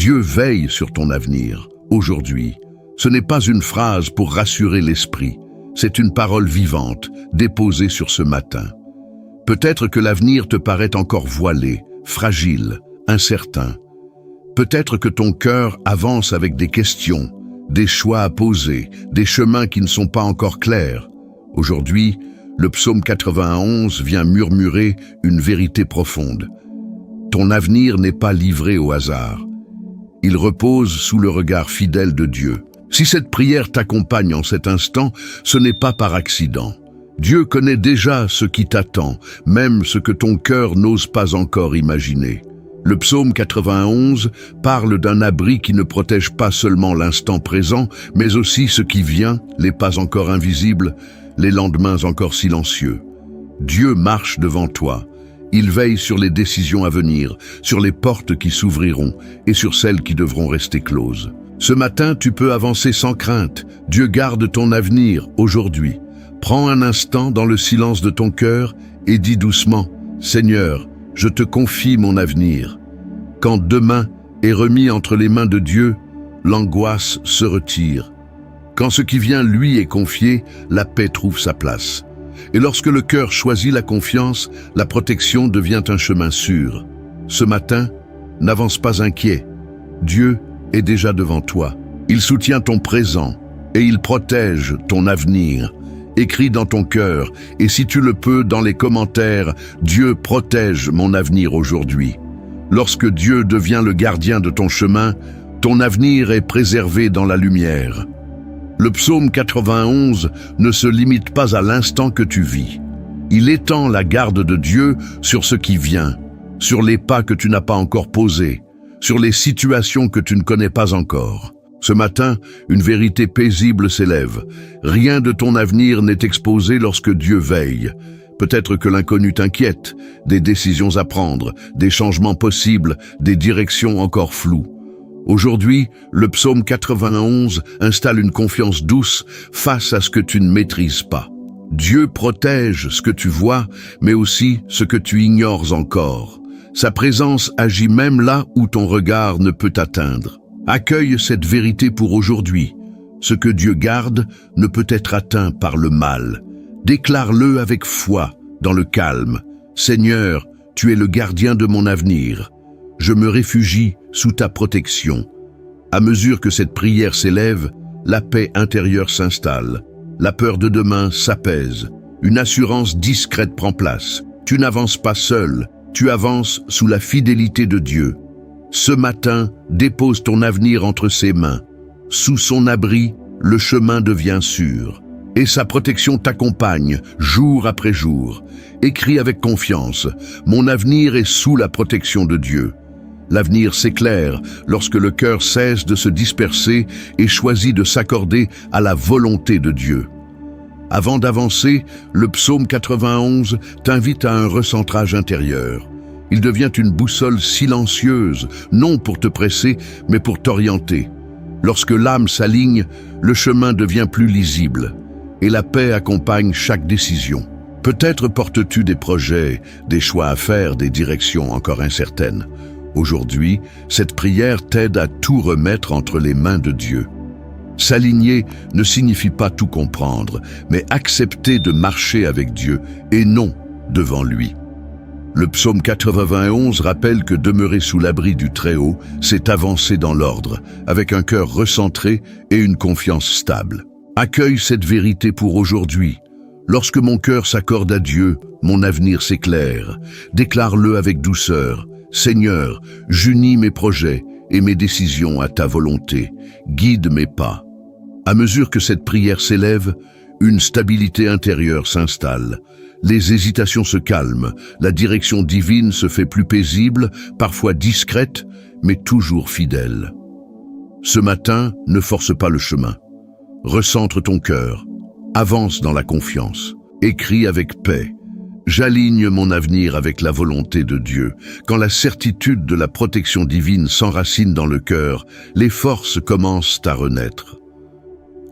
Dieu veille sur ton avenir, aujourd'hui. Ce n'est pas une phrase pour rassurer l'esprit, c'est une parole vivante, déposée sur ce matin. Peut-être que l'avenir te paraît encore voilé, fragile, incertain. Peut-être que ton cœur avance avec des questions, des choix à poser, des chemins qui ne sont pas encore clairs. Aujourd'hui, le psaume 91 vient murmurer une vérité profonde. Ton avenir n'est pas livré au hasard. Il repose sous le regard fidèle de Dieu. Si cette prière t'accompagne en cet instant, ce n'est pas par accident. Dieu connaît déjà ce qui t'attend, même ce que ton cœur n'ose pas encore imaginer. Le psaume 91 parle d'un abri qui ne protège pas seulement l'instant présent, mais aussi ce qui vient, les pas encore invisibles, les lendemains encore silencieux. Dieu marche devant toi. Il veille sur les décisions à venir, sur les portes qui s'ouvriront et sur celles qui devront rester closes. Ce matin, tu peux avancer sans crainte. Dieu garde ton avenir aujourd'hui. Prends un instant dans le silence de ton cœur et dis doucement « Seigneur, je te confie mon avenir ». Quand demain est remis entre les mains de Dieu, l'angoisse se retire. Quand ce qui vient lui est confié, la paix trouve sa place. Et lorsque le cœur choisit la confiance, la protection devient un chemin sûr. Ce matin, n'avance pas inquiet. Dieu est déjà devant toi. Il soutient ton présent et il protège ton avenir. Écris dans ton cœur, et si tu le peux, dans les commentaires, « Dieu protège mon avenir aujourd'hui ». Lorsque Dieu devient le gardien de ton chemin, ton avenir est préservé dans la lumière. Le psaume 91 ne se limite pas à l'instant que tu vis. Il étend la garde de Dieu sur ce qui vient, sur les pas que tu n'as pas encore posés, sur les situations que tu ne connais pas encore. Ce matin, une vérité paisible s'élève. Rien de ton avenir n'est exposé lorsque Dieu veille. Peut-être que l'inconnu t'inquiète, des décisions à prendre, des changements possibles, des directions encore floues. Aujourd'hui, le psaume 91 installe une confiance douce face à ce que tu ne maîtrises pas. Dieu protège ce que tu vois, mais aussi ce que tu ignores encore. Sa présence agit même là où ton regard ne peut atteindre. Accueille cette vérité pour aujourd'hui. Ce que Dieu garde ne peut être atteint par le mal. Déclare-le avec foi, dans le calme. Seigneur, tu es le gardien de mon avenir. Je me réfugie sous ta protection. À mesure que cette prière s'élève, la paix intérieure s'installe. La peur de demain s'apaise. Une assurance discrète prend place. Tu n'avances pas seul, tu avances sous la fidélité de Dieu. Ce matin, dépose ton avenir entre ses mains. Sous son abri, le chemin devient sûr. Et sa protection t'accompagne, jour après jour. Écris avec confiance, mon avenir est sous la protection de Dieu. L'avenir s'éclaire lorsque le cœur cesse de se disperser et choisit de s'accorder à la volonté de Dieu. Avant d'avancer, le psaume 91 t'invite à un recentrage intérieur. Il devient une boussole silencieuse, non pour te presser, mais pour t'orienter. Lorsque l'âme s'aligne, le chemin devient plus lisible, et la paix accompagne chaque décision. Peut-être portes-tu des projets, des choix à faire, des directions encore incertaines. Aujourd'hui, cette prière t'aide à tout remettre entre les mains de Dieu. S'aligner ne signifie pas tout comprendre, mais accepter de marcher avec Dieu et non devant lui. Le psaume 91 rappelle que demeurer sous l'abri du Très-Haut, c'est avancer dans l'ordre, avec un cœur recentré et une confiance stable. Accueille cette vérité pour aujourd'hui. Lorsque mon cœur s'accorde à Dieu, mon avenir s'éclaire. Déclare-le avec douceur. Seigneur, j'unis mes projets et mes décisions à ta volonté. Guide mes pas. À mesure que cette prière s'élève, une stabilité intérieure s'installe. Les hésitations se calment, la direction divine se fait plus paisible, parfois discrète, mais toujours fidèle. Ce matin, ne force pas le chemin. Recentre ton cœur, avance dans la confiance, écris avec paix. J'aligne mon avenir avec la volonté de Dieu. Quand la certitude de la protection divine s'enracine dans le cœur, les forces commencent à renaître.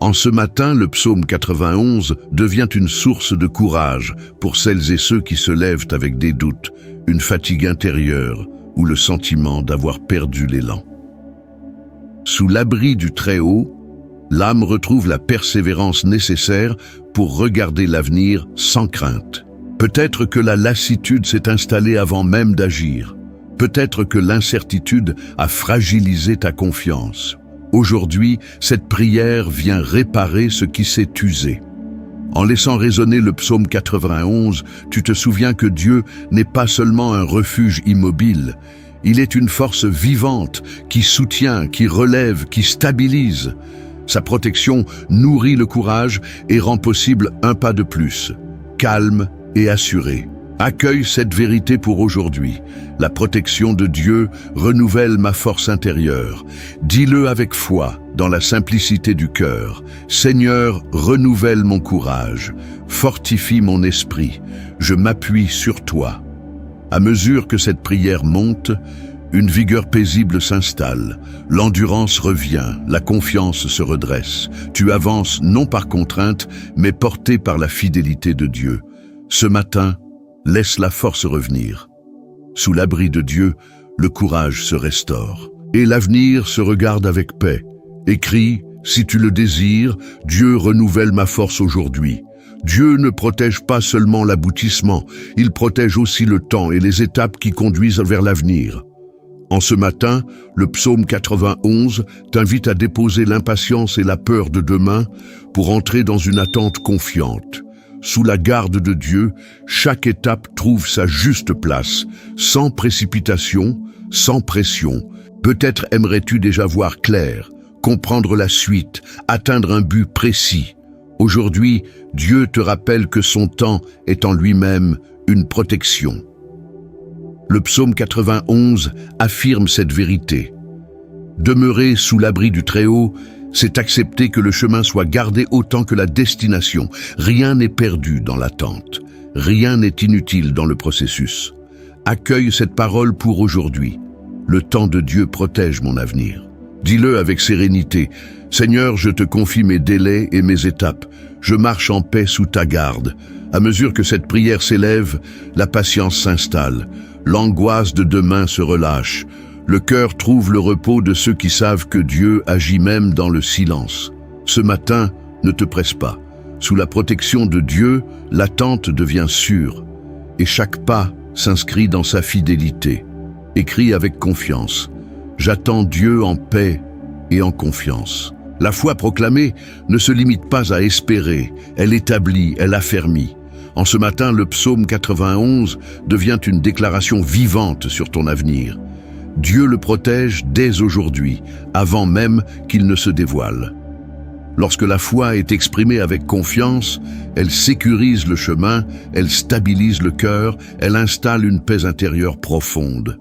En ce matin, le psaume 91 devient une source de courage pour celles et ceux qui se lèvent avec des doutes, une fatigue intérieure ou le sentiment d'avoir perdu l'élan. Sous l'abri du Très-Haut, l'âme retrouve la persévérance nécessaire pour regarder l'avenir sans crainte. Peut-être que la lassitude s'est installée avant même d'agir. Peut-être que l'incertitude a fragilisé ta confiance. Aujourd'hui, cette prière vient réparer ce qui s'est usé. En laissant résonner le psaume 91, tu te souviens que Dieu n'est pas seulement un refuge immobile. Il est une force vivante qui soutient, qui relève, qui stabilise. Sa protection nourrit le courage et rend possible un pas de plus, calme et assuré. Accueille cette vérité pour aujourd'hui. La protection de Dieu renouvelle ma force intérieure. Dis-le avec foi, dans la simplicité du cœur. Seigneur, renouvelle mon courage, fortifie mon esprit. Je m'appuie sur toi. À mesure que cette prière monte, une vigueur paisible s'installe, l'endurance revient, la confiance se redresse. Tu avances non par contrainte, mais porté par la fidélité de Dieu. Ce matin, laisse la force revenir. Sous l'abri de Dieu, le courage se restaure. Et l'avenir se regarde avec paix. Écris, si tu le désires, Dieu renouvelle ma force aujourd'hui. Dieu ne protège pas seulement l'aboutissement, il protège aussi le temps et les étapes qui conduisent vers l'avenir. En ce matin, le psaume 91 t'invite à déposer l'impatience et la peur de demain pour entrer dans une attente confiante. Sous la garde de Dieu, chaque étape trouve sa juste place, sans précipitation, sans pression. Peut-être aimerais-tu déjà voir clair, comprendre la suite, atteindre un but précis. Aujourd'hui, Dieu te rappelle que son temps est en lui-même une protection. Le psaume 91 affirme cette vérité. Demeurer sous l'abri du Très-Haut, c'est accepter que le chemin soit gardé autant que la destination. Rien n'est perdu dans l'attente. Rien n'est inutile dans le processus. Accueille cette parole pour aujourd'hui. Le temps de Dieu protège mon avenir. Dis-le avec sérénité. Seigneur, je te confie mes délais et mes étapes. Je marche en paix sous ta garde. À mesure que cette prière s'élève, la patience s'installe. L'angoisse de demain se relâche. Le cœur trouve le repos de ceux qui savent que Dieu agit même dans le silence. Ce matin, ne te presse pas. Sous la protection de Dieu, l'attente devient sûre. Et chaque pas s'inscrit dans sa fidélité. Écris avec confiance. J'attends Dieu en paix et en confiance. La foi proclamée ne se limite pas à espérer, elle établit, elle affermit. En ce matin, le psaume 91 devient une déclaration vivante sur ton avenir. Dieu le protège dès aujourd'hui, avant même qu'il ne se dévoile. Lorsque la foi est exprimée avec confiance, elle sécurise le chemin, elle stabilise le cœur, elle installe une paix intérieure profonde.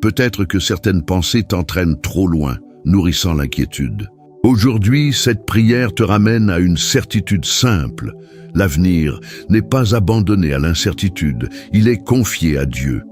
Peut-être que certaines pensées t'entraînent trop loin, nourrissant l'inquiétude. Aujourd'hui, cette prière te ramène à une certitude simple. L'avenir n'est pas abandonné à l'incertitude, il est confié à Dieu.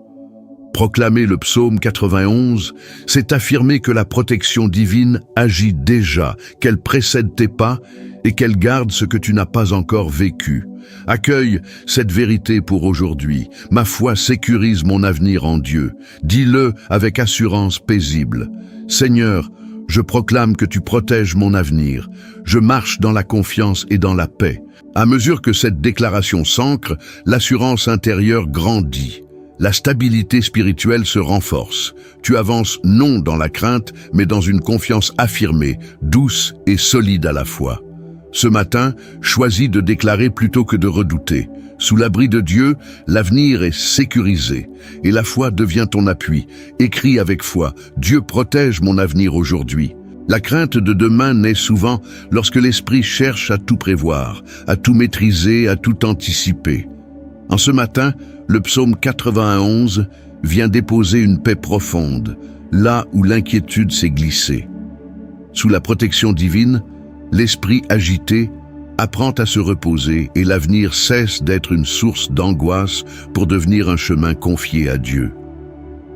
Proclamer le psaume 91, c'est affirmer que la protection divine agit déjà, qu'elle précède tes pas et qu'elle garde ce que tu n'as pas encore vécu. Accueille cette vérité pour aujourd'hui. Ma foi sécurise mon avenir en Dieu. Dis-le avec assurance paisible. Seigneur, je proclame que tu protèges mon avenir. Je marche dans la confiance et dans la paix. À mesure que cette déclaration s'ancre, l'assurance intérieure grandit. La stabilité spirituelle se renforce. Tu avances non dans la crainte, mais dans une confiance affirmée, douce et solide à la fois. Ce matin, choisis de déclarer plutôt que de redouter. Sous l'abri de Dieu, l'avenir est sécurisé et la foi devient ton appui. Écris avec foi, Dieu protège mon avenir aujourd'hui. La crainte de demain naît souvent lorsque l'esprit cherche à tout prévoir, à tout maîtriser, à tout anticiper. En ce matin, le psaume 91 vient déposer une paix profonde, là où l'inquiétude s'est glissée. Sous la protection divine, l'esprit agité apprend à se reposer et l'avenir cesse d'être une source d'angoisse pour devenir un chemin confié à Dieu.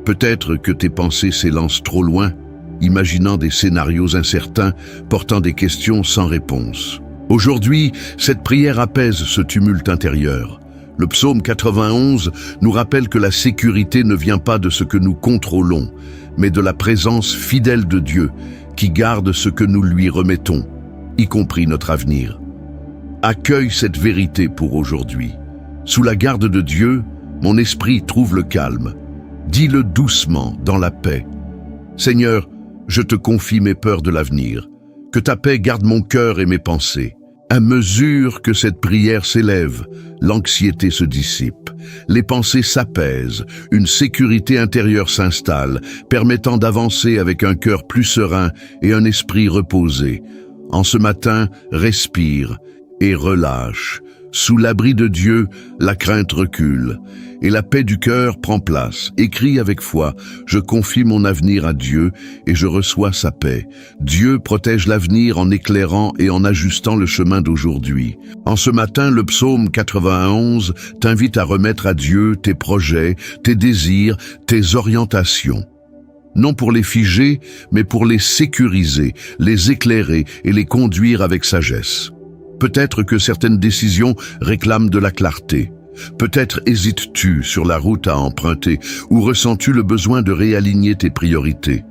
Peut-être que tes pensées s'élancent trop loin, imaginant des scénarios incertains, portant des questions sans réponse. Aujourd'hui, cette prière apaise ce tumulte intérieur. Le psaume 91 nous rappelle que la sécurité ne vient pas de ce que nous contrôlons, mais de la présence fidèle de Dieu, qui garde ce que nous lui remettons, y compris notre avenir. Accueille cette vérité pour aujourd'hui. Sous la garde de Dieu, mon esprit trouve le calme. Dis-le doucement, dans la paix. Seigneur, je te confie mes peurs de l'avenir. Que ta paix garde mon cœur et mes pensées. À mesure que cette prière s'élève, l'anxiété se dissipe, les pensées s'apaisent, une sécurité intérieure s'installe, permettant d'avancer avec un cœur plus serein et un esprit reposé. En ce matin, respire et relâche. Sous l'abri de Dieu, la crainte recule et la paix du cœur prend place. Écris avec foi, je confie mon avenir à Dieu et je reçois sa paix. Dieu protège l'avenir en éclairant et en ajustant le chemin d'aujourd'hui. En ce matin, le psaume 91 t'invite à remettre à Dieu tes projets, tes désirs, tes orientations. Non pour les figer, mais pour les sécuriser, les éclairer et les conduire avec sagesse. Peut-être que certaines décisions réclament de la clarté. Peut-être hésites-tu sur la route à emprunter ou ressens-tu le besoin de réaligner tes priorités.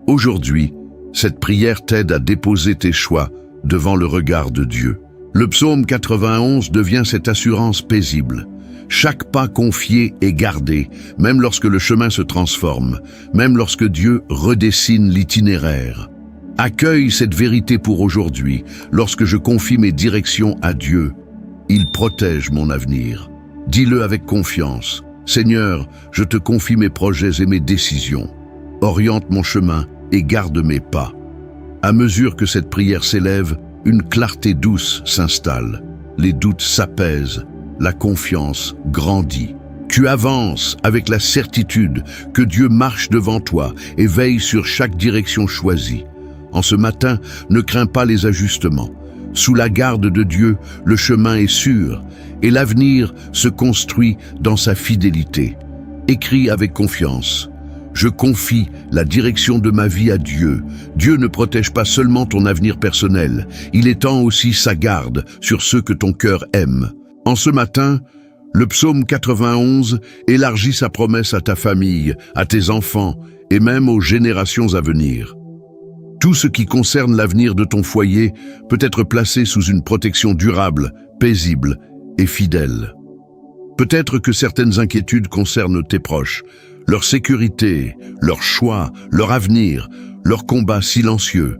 Aujourd'hui, cette prière t'aide à déposer tes choix devant le regard de Dieu. Le psaume 91 devient cette assurance paisible. Chaque pas confié est gardé, même lorsque le chemin se transforme, même lorsque Dieu redessine l'itinéraire. Accueille cette vérité pour aujourd'hui. Lorsque je confie mes directions à Dieu, il protège mon avenir. Dis-le avec confiance. Seigneur, je te confie mes projets et mes décisions. Oriente mon chemin et garde mes pas. À mesure que cette prière s'élève, une clarté douce s'installe. Les doutes s'apaisent, la confiance grandit. Tu avances avec la certitude que Dieu marche devant toi et veille sur chaque direction choisie. En ce matin, ne crains pas les ajustements. Sous la garde de Dieu, le chemin est sûr et l'avenir se construit dans sa fidélité. Écris avec confiance. Je confie la direction de ma vie à Dieu. Dieu ne protège pas seulement ton avenir personnel, il étend aussi sa garde sur ceux que ton cœur aime. En ce matin, le psaume 91 élargit sa promesse à ta famille, à tes enfants et même aux générations à venir. Tout ce qui concerne l'avenir de ton foyer peut être placé sous une protection durable, paisible et fidèle. Peut-être que certaines inquiétudes concernent tes proches, leur sécurité, leur choix, leur avenir, leur combat silencieux.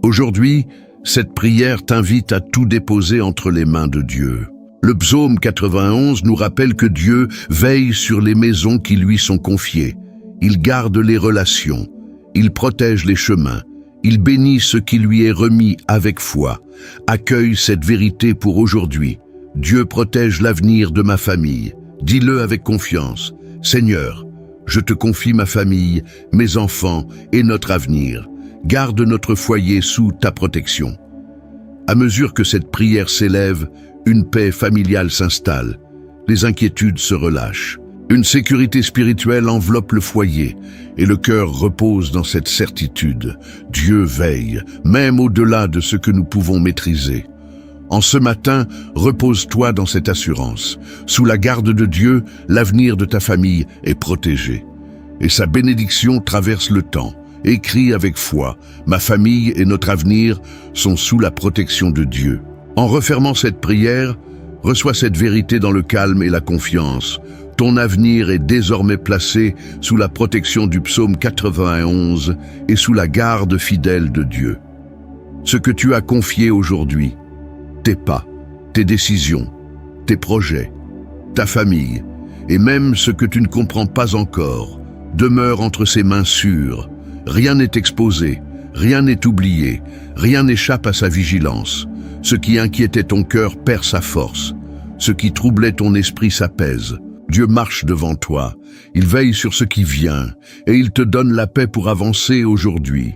Aujourd'hui, cette prière t'invite à tout déposer entre les mains de Dieu. Le psaume 91 nous rappelle que Dieu veille sur les maisons qui lui sont confiées. Il garde les relations, il protège les chemins. Il bénit ce qui lui est remis avec foi. Accueille cette vérité pour aujourd'hui. Dieu protège l'avenir de ma famille. Dis-le avec confiance. Seigneur, je te confie ma famille, mes enfants et notre avenir. Garde notre foyer sous ta protection. À mesure que cette prière s'élève, une paix familiale s'installe. Les inquiétudes se relâchent. Une sécurité spirituelle enveloppe le foyer et le cœur repose dans cette certitude. Dieu veille, même au-delà de ce que nous pouvons maîtriser. En ce matin, repose-toi dans cette assurance. Sous la garde de Dieu, l'avenir de ta famille est protégé. Et sa bénédiction traverse le temps. Écris avec foi, ma famille et notre avenir sont sous la protection de Dieu. En refermant cette prière, reçois cette vérité dans le calme et la confiance. Ton avenir est désormais placé sous la protection du psaume 91 et sous la garde fidèle de Dieu. Ce que tu as confié aujourd'hui, tes pas, tes décisions, tes projets, ta famille, et même ce que tu ne comprends pas encore, demeure entre ses mains sûres. Rien n'est exposé, rien n'est oublié, rien n'échappe à sa vigilance. Ce qui inquiétait ton cœur perd sa force. Ce qui troublait ton esprit s'apaise. Dieu marche devant toi, il veille sur ce qui vient, et il te donne la paix pour avancer aujourd'hui.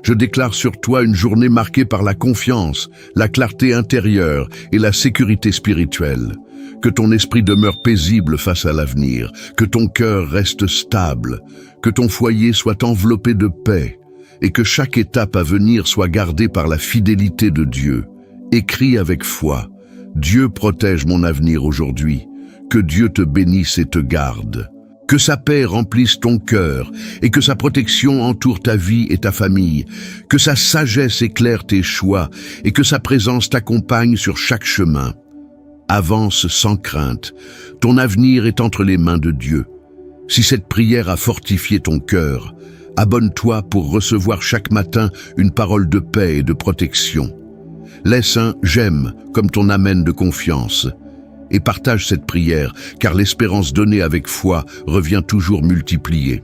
Je déclare sur toi une journée marquée par la confiance, la clarté intérieure et la sécurité spirituelle. Que ton esprit demeure paisible face à l'avenir, que ton cœur reste stable, que ton foyer soit enveloppé de paix, et que chaque étape à venir soit gardée par la fidélité de Dieu. Écris avec foi, Dieu protège mon avenir aujourd'hui. Que Dieu te bénisse et te garde. Que sa paix remplisse ton cœur et que sa protection entoure ta vie et ta famille. Que sa sagesse éclaire tes choix et que sa présence t'accompagne sur chaque chemin. Avance sans crainte. Ton avenir est entre les mains de Dieu. Si cette prière a fortifié ton cœur, abonne-toi pour recevoir chaque matin une parole de paix et de protection. Laisse un « j'aime » comme ton amen de confiance. Et partage cette prière, car l'espérance donnée avec foi revient toujours multipliée.